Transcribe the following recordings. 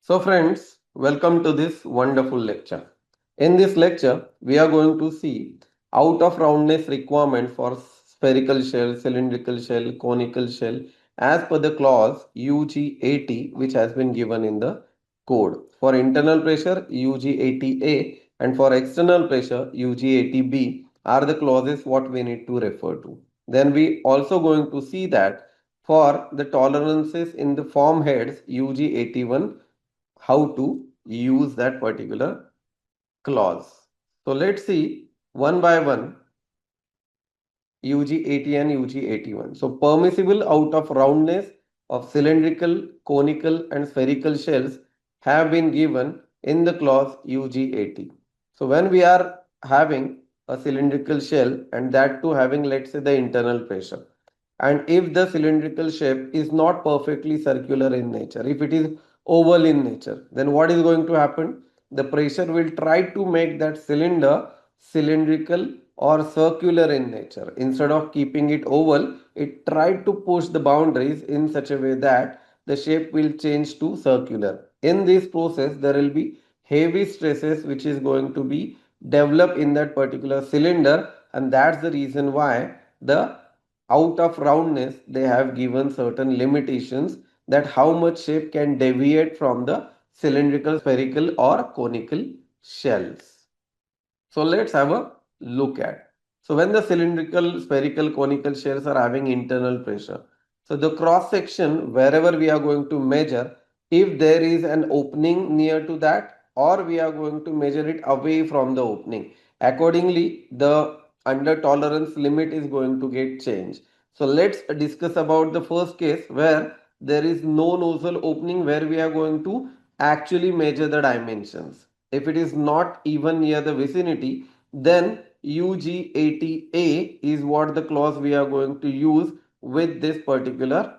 So friends, welcome to this wonderful lecture. In this lecture, we are going to see out of roundness requirement for spherical shell, cylindrical shell, conical shell as per the clause 𝗀𝗔𝗱𝗃 which has been given in the code. For internal pressure 𝗀𝗔𝗱𝗃A and for external pressure 𝗀𝗔𝗱𝗃B are the clauses what we need to refer to. Then we also going to see that for the tolerances in the form heads 𝗀𝗔81 how to use that particular clause. So let's see one by one 𝗀𝗔80 and 𝗀𝗔81. So permissible out of roundness of cylindrical, conical and spherical shells have been given in the clause 𝗀𝗔80. So when we are having a cylindrical shell and that too having, let's say, the internal pressure, and if the cylindrical shape is not perfectly circular in nature, if it is oval in nature, then what is going to happen? The pressure will try to make that cylinder cylindrical or circular in nature. Instead of keeping it oval, it tried to push the boundaries in such a way that the shape will change to circular. In this process, there will be heavy stresses which is going to be developed in that particular cylinder, and that's the reason why the out of roundness they have given certain limitations that how much shape can deviate from the cylindrical, spherical or conical shells. So let's have a look at. So when the cylindrical, spherical, conical shells are having internal pressure, so the cross section wherever we are going to measure, if there is an opening near to that or we are going to measure it away from the opening, accordingly the under tolerance limit is going to get changed. So let's discuss about the first case where there is no nozzle opening, where we are going to actually measure the dimensions. If it is not even near the vicinity, then 𝗀𝗔80A is what the clause we are going to use with this particular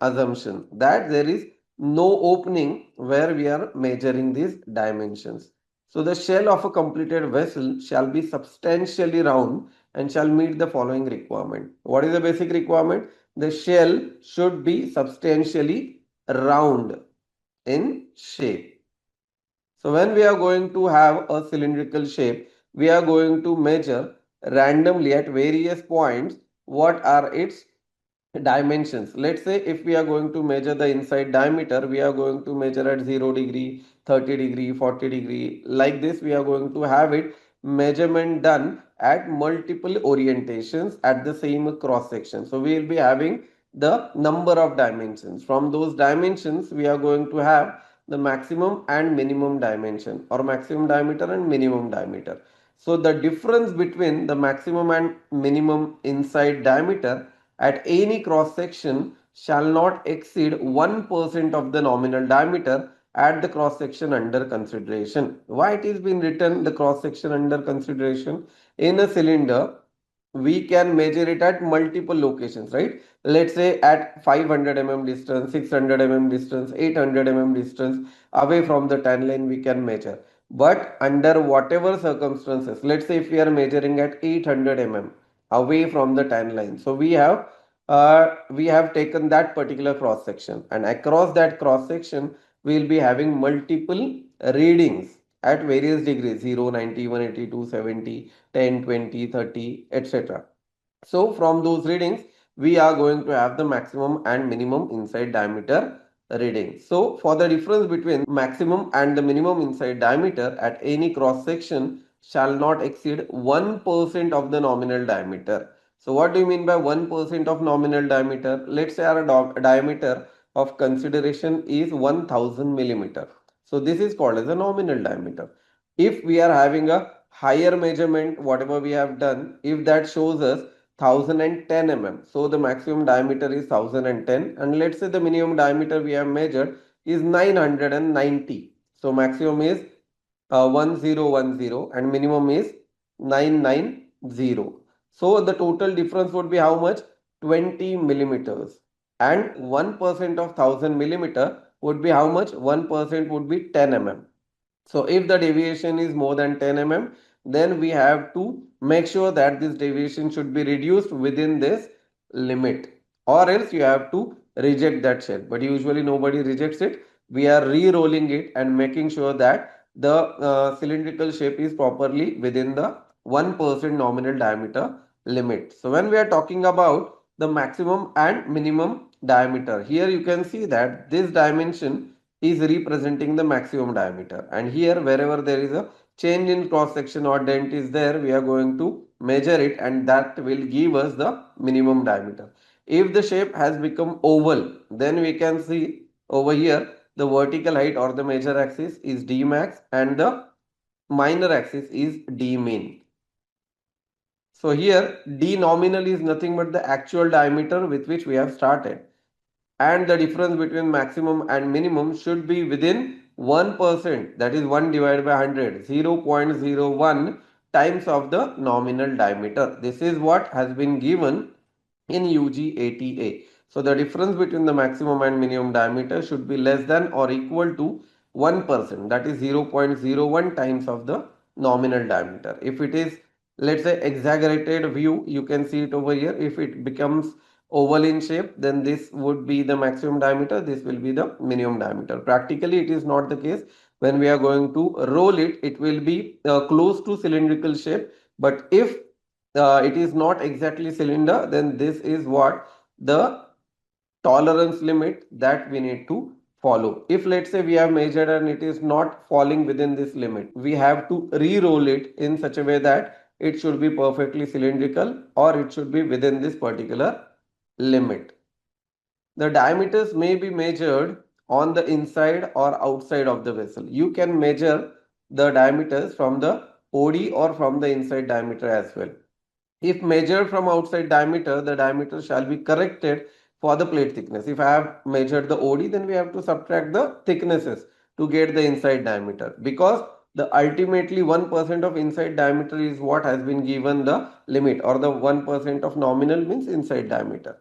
assumption that there is no opening where we are measuring these dimensions. So the shell of a completed vessel shall be substantially round and shall meet the following requirement. What is the basic requirement? The shell should be substantially round in shape. So when we are going to have a cylindrical shape, we are going to measure randomly at various points what are its dimensions. Let's say if we are going to measure the inside diameter, we are going to measure at 0 degree, 30 degree, 40 degree. Like this, we are going to have it measurement done at multiple orientations at the same cross section. So we will be having the number of dimensions. From those dimensions, we are going to have the maximum and minimum dimension, or maximum diameter and minimum diameter. So the difference between the maximum and minimum inside diameter at any cross section shall not exceed 1% of the nominal diameter at the cross section under consideration. Why it is been written the cross section under consideration? In a cylinder, we can measure it at multiple locations, right? Let's say at 500 mm distance, 600 mm distance, 800 mm distance away from the tan line we can measure. But under whatever circumstances, let's say if we are measuring at 800 mm away from the tan line, so we have taken that particular cross section, and across that cross section we will be having multiple readings at various degrees 0, 90, 180, 270, 10, 20, 30, etc. So from those readings, we are going to have the maximum and minimum inside diameter reading. So for the difference between maximum and the minimum inside diameter at any cross section shall not exceed 1% of the nominal diameter. So what do you mean by 1% of nominal diameter? Let's say our diameter of consideration is 1000 millimeter. So this is called as a nominal diameter. If we are having a higher measurement, whatever we have done, if that shows us 1010 mm, so the maximum diameter is 1010, and let's say the minimum diameter we have measured is 990. So maximum is 1010 and minimum is 990. So the total difference would be how much? 20 millimeters. And 1% of 1000 millimeter would be how much? 1% would be 10 mm. So if the deviation is more than 10 mm, then we have to make sure that this deviation should be reduced within this limit, or else you have to reject that shell. But usually nobody rejects it. we are re-rolling it and making sure that the cylindrical shape is properly within the 1% nominal diameter limit. So when we are talking about the maximum and minimum diameter, here you can see that this dimension is representing the maximum diameter, and here wherever there is a change in cross section or dent is there, we are going to measure it, and that will give us the minimum diameter. If the shape has become oval, then we can see over here the vertical height or the major axis is d max and the minor axis is d min. So here d nominal is nothing but the actual diameter with which we have started, and the difference between maximum and minimum should be within 1%, that is 1 divided by 100, 0.01 times of the nominal diameter. This is what has been given in 𝗀𝗔𝗍𝗍𝗐. So the difference between the maximum and minimum diameter should be less than or equal to 1%, that is 0.01 times of the nominal diameter. If it is, let's say, exaggerated view, you can see it over here. If it becomes oval in shape, then this would be the maximum diameter, this will be the minimum diameter. Practically it is not the case. When we are going to roll it, it will be close to cylindrical shape, but if it is not exactly cylinder, then this is what the tolerance limit that we need to follow. If let's say we have measured and it is not falling within this limit, we have to re-roll it in such a way that it should be perfectly cylindrical or it should be within this particular limit. The diameters may be measured on the inside or outside of the vessel. You can measure the diameters from the OD or from the inside diameter as well. If measured from outside diameter, the diameter shall be corrected for the plate thickness. If I have measured the OD, then we have to subtract the thicknesses to get the inside diameter, because the ultimately 1% of inside diameter is what has been given the limit, or the 1% of nominal means inside diameter.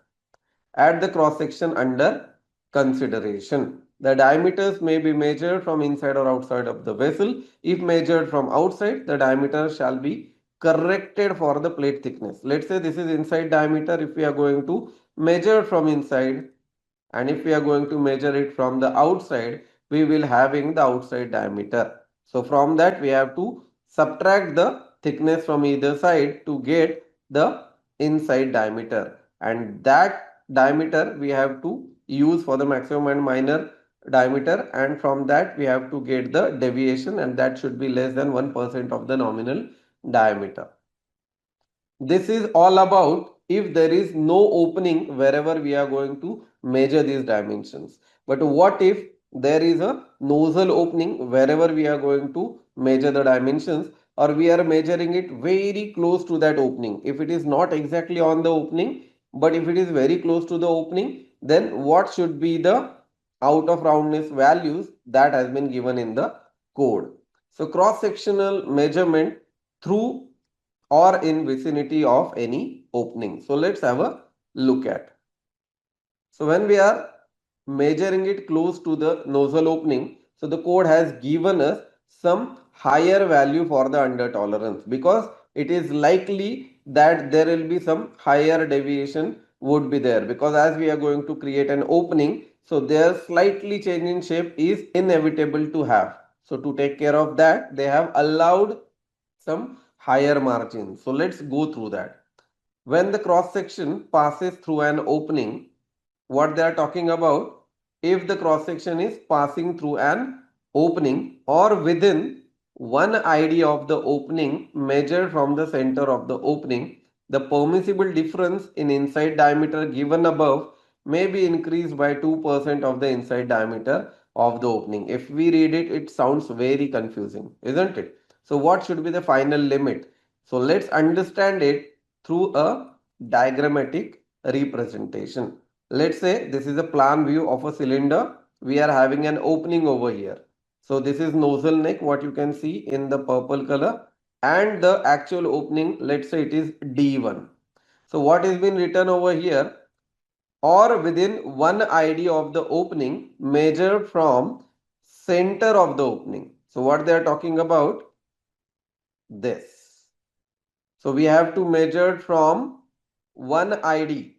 At the cross section under consideration, the diameters may be measured from inside or outside of the vessel. If measured from outside, the diameter shall be corrected for the plate thickness. Let's say this is inside diameter. If we are going to measure from inside, and if we are going to measure it from the outside, we will having the outside diameter. So from that we have to subtract the thickness from either side to get the inside diameter, and that diameter we have to use for the maximum and minor diameter, and from that we have to get the deviation, and that should be less than 1% of the nominal diameter. This is all about if there is no opening wherever we are going to measure these dimensions. But what if there is a nozzle opening wherever we are going to measure the dimensions, or we are measuring it very close to that opening? If it is not exactly on the opening, but if it is very close to the opening, then what should be the out of roundness values that has been given in the code? So cross sectional measurement through or in vicinity of any opening. So let's have a look at. So when we are measuring it close to the nozzle opening, so the code has given us some higher value for the under tolerance, because it is likely that there will be some higher deviation would be there, because as we are going to create an opening, so their slightly change in shape is inevitable to have. So to take care of that, they have allowed some higher margin. So let's go through that. When the cross section passes through an opening, what they are talking about, if the cross section is passing through an opening or within 1 ID of the opening measured from the center of the opening, the permissible difference in inside diameter given above may be increased by 2% of the inside diameter of the opening. If we read it, it sounds very confusing, isn't it? So what should be the final limit? So let's understand it through a diagrammatic representation. Let's say this is a plan view of a cylinder. We are having an opening over here. So this is nozzle neck, what you can see in the purple color, and the actual opening, let's say it is D1. So what is been written over here, or within 1 ID of the opening measured from center of the opening. So what they are talking about, this. So we have to measure from 1 ID.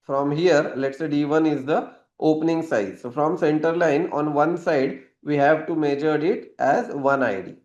From here, let's say D1 is the opening size. So from center line on one side, we have to measure it as 1 ID,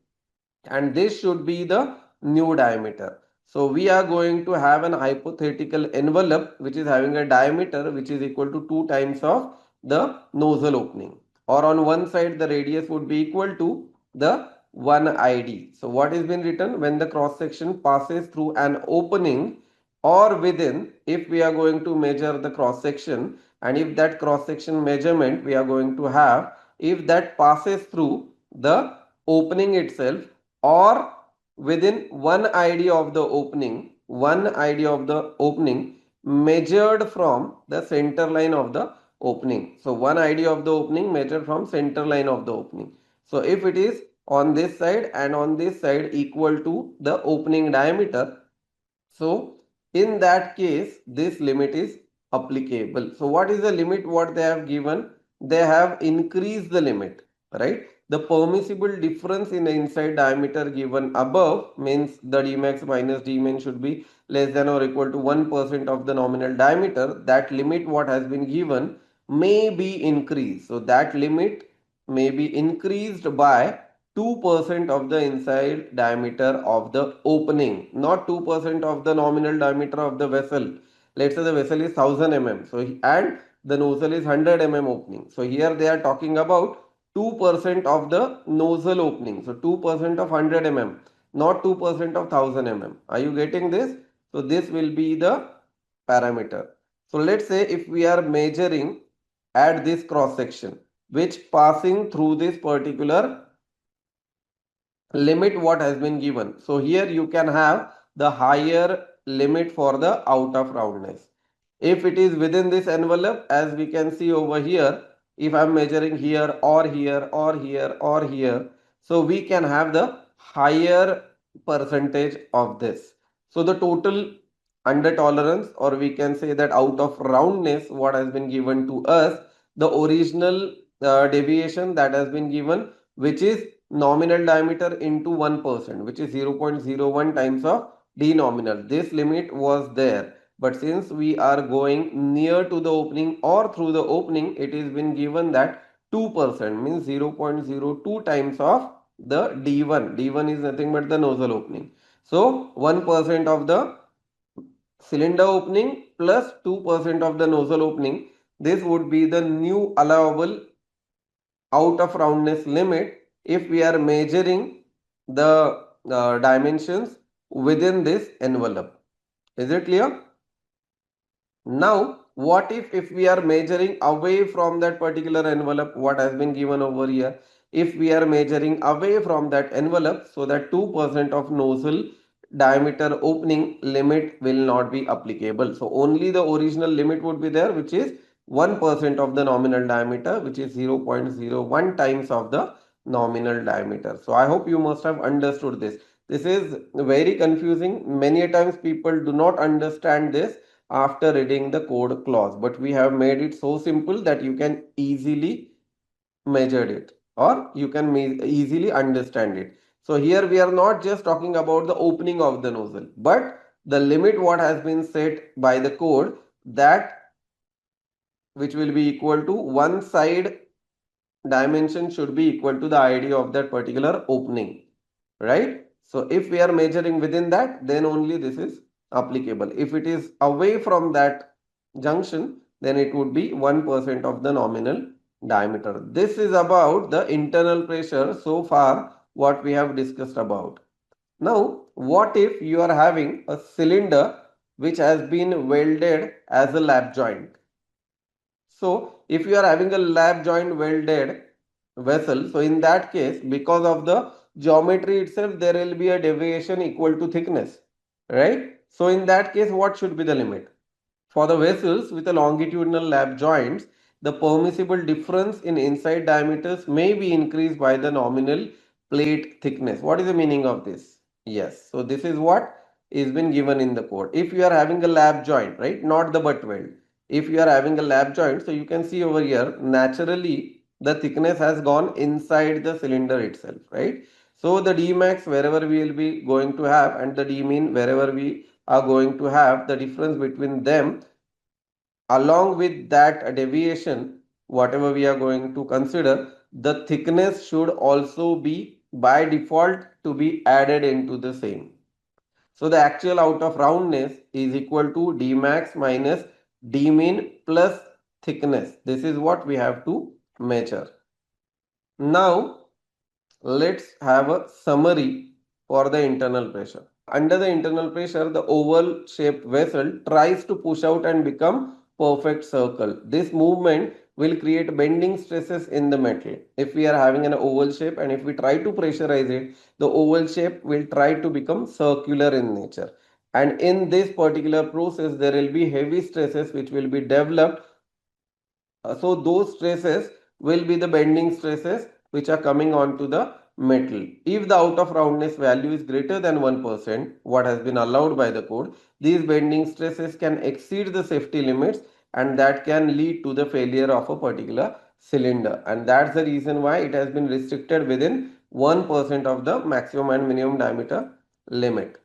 and this should be the new diameter. So we are going to have an hypothetical envelope which is having a diameter which is equal to 2 times of the nozzle opening, or on one side the radius would be equal to the 1 ID. So what is been written, when the cross section passes through an opening or within, if we are going to measure the cross section, and if that cross section measurement we are going to have, if that passes through the opening itself or within 1 ID of the opening, 1 ID of the opening measured from the center line of the opening. So 1 ID of the opening measured from center line of the opening. So if it is on this side and on this side equal to the opening diameter, so in that case this limit is applicable. So what is the limit what they have given? They have increased the limit, right? The permissible difference in the inside diameter given above means the Dmax minus Dmin should be less than or equal to 1% of the nominal diameter. That limit what has been given may be increased. So that limit may be increased by 2% of the inside diameter of the opening, not 2% of the nominal diameter of the vessel. Let's say the vessel is 1000 mm. So and the nozzle is 100 mm opening. So here they are talking about 2% of the nozzle opening. So 2% of 100 mm, not 2% of 1000 mm. Are you getting this? So this will be the parameter. So let's say if we are measuring at this cross section, which passing through this particular limit what has been given. So here you can have the higher limit for the out of roundness. If it is within this envelope, as we can see over here, if I am measuring here or here or here or here, so we can have the higher percentage of this. So the total under tolerance, or we can say that out of roundness what has been given to us, the original deviation that has been given, which is nominal diameter into 1%, which is 0.01 times of d nominal. This limit was there, but since we are going near to the opening or through the opening, it is been given that 2% means 0.02 times of the d1. d1 is nothing but the nozzle opening. So 1% of the cylinder opening plus 2% of the nozzle opening, this would be the new allowable out of roundness limit if we are measuring the dimensions within this envelope. Is it clear? Now, what if we are measuring away from that particular envelope, what has been given over here? If we are measuring away from that envelope, so that 2% of nozzle diameter opening limit will not be applicable. So only the original limit would be there, which is 1% of the nominal diameter, which is 0.01 times of the nominal diameter. So I hope you must have understood this. This is very confusing. Many times people do not understand this after reading the code clause, but we have made it so simple that you can easily measure it, or you can easily understand it. So here we are not just talking about the opening of the nozzle, but the limit what has been set by the code, that which will be equal to one side dimension should be equal to the ID of that particular opening, right? So if we are measuring within that, then only this is applicable. If it is away from that junction, then it would be 1% of the nominal diameter. This is about the internal pressure so far what we have discussed about. Now, what if you are having a cylinder which has been welded as a lap joint? So if you are having a lap joint welded vessel, so in that case, because of the geometry itself, there will be a deviation equal to thickness, right? So in that case, what should be the limit? For the vessels with a longitudinal lap joints, the permissible difference in inside diameters may be increased by the nominal plate thickness. What is the meaning of this? Yes, so this is what is been given in the code. If you are having a lap joint, right, not the butt weld. If you are having a lap joint, so you can see over here, naturally the thickness has gone inside the cylinder itself, right? So the Dmax wherever we will be going to have, and the Dmin wherever we are going to have, the difference between them along with that deviation whatever we are going to consider, the thickness should also be by default to be added into the same. So the actual out of roundness is equal to d max minus d min plus thickness. This is what we have to measure. Now let's have a summary for the internal pressure. Under the internal pressure, the oval shaped vessel tries to push out and become perfect circle. This movement will create bending stresses in the metal. If we are having an oval shape and if we try to pressurize it, the oval shape will try to become circular in nature. And in this particular process, there will be heavy stresses which will be developed. So those stresses will be the bending stresses which are coming onto the metal. If the out of roundness value is greater than 1%, what has been allowed by the code, these bending stresses can exceed the safety limits and that can lead to the failure of a particular cylinder. And that's the reason why it has been restricted within 1% of the maximum and minimum diameter limit.